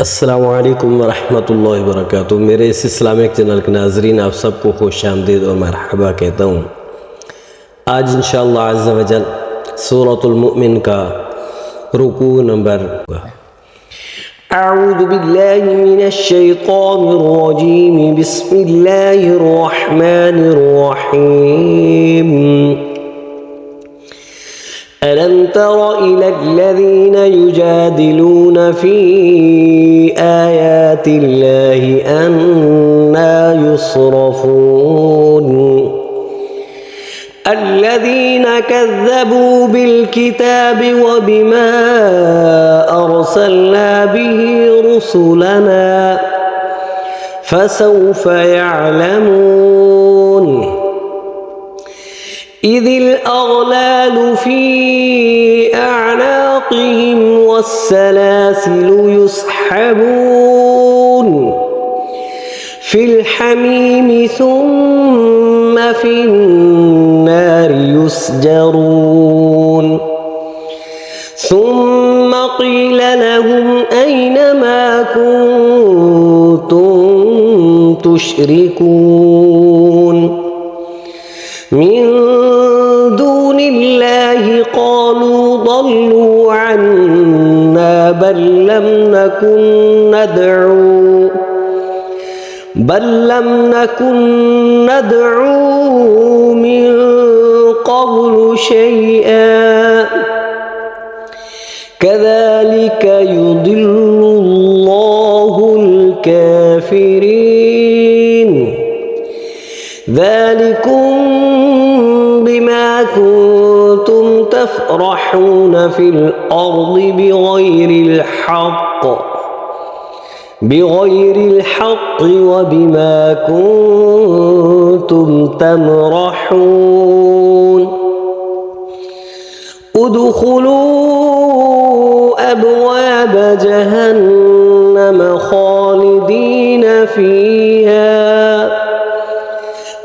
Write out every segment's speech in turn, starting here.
अस्सलामु अलैकुम वरहमतुल्लाहि वबरकातुहू। मेरे इस इस्लामिक चैनल के नाज़रीन, आप सबको खुश आमदीद और मरहबा कहता हूँ। आज इंशाअल्लाह अज़्ज़ा वजल सूरतुल मुमिन का रुकू नंबर अऊज़ु बिल्लाहि मिनश शैतानिर रजीम, बिस्मिल्लाहिर रहमानिर रहीम। अलम तर इलल्लज़ीना युजादिलूना फ़ी आयातिल्लाहि अन्ना युस्रफ़ून। अल्लज़ीना कज़्ज़बू बिलकिताबि वबिमा अरसलना बिही रुसुलना फसौफ़ यअलमून। इज़िल अग़लालु फ़ी अअनाक़िहिम वस्सलासिलु युस्हबून फ़िल हमीमि सुम्म फ़िन्नारि युस्जरून। सुम्म क़ील लहुम ऐन मा कुन्तुम तुश्रिकून मिन दूनिल्लाहि क़ालू ضल्लू अन्ना बल लम नकुन नदअू मिन क़ब्लु शैअन कज़ालिक युदिल्लुल्लाहुल काफ़िरीन। ज़ालिकुम बिमा कुन्तुम तफ़रहून फ़िल अर्ज़ि बिग़ैरिल हक़्क़ वबिमा कुन्तुम तमरहून। उद्खुलू अब्वाब जहन्नम खालिदीन फ़ीहा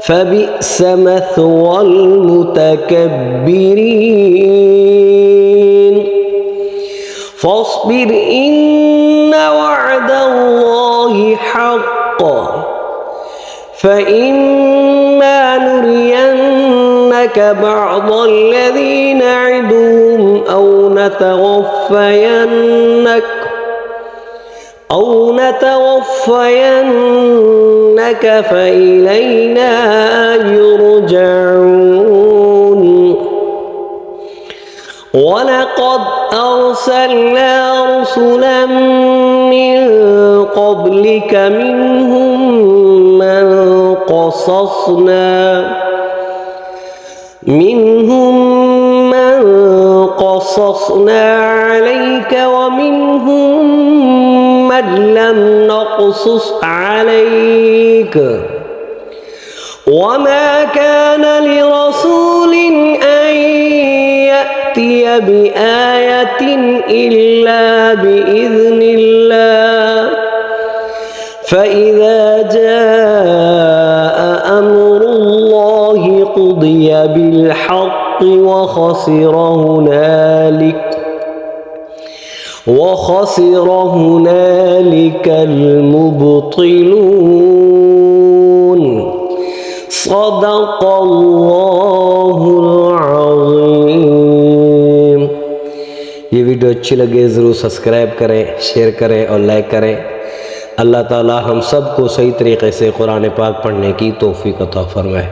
फबिअस मथवल मुतकब्बिरीन। फ़ास्बिर इन्न वअदल्लाहि हक़्क़ फ़इम्मा नुरियन्नक बअदल्लज़ी न'iदुहुम أو نتوفينك فإلينا يرجعون। ولقد أرسلنا رسلا من قبلك منهم من قصصنا عليك ومنهم من لم نقصص عليك وما كان لرسول أن يأتي بآية إلا بإذن الله فإذا جاء أمر الله قضي بالحق وخسر هنالك المبطلون। صدق الله العظीम। ये वीडियो अच्छी लगे ज़रूर सब्सक्राइब करें, शेयर करें और लाइक करें। अल्लाह ताला हम सब को सही तरीक़े से कुरान पाक पढ़ने की तौफ़ीक़ अता फ़रमाए।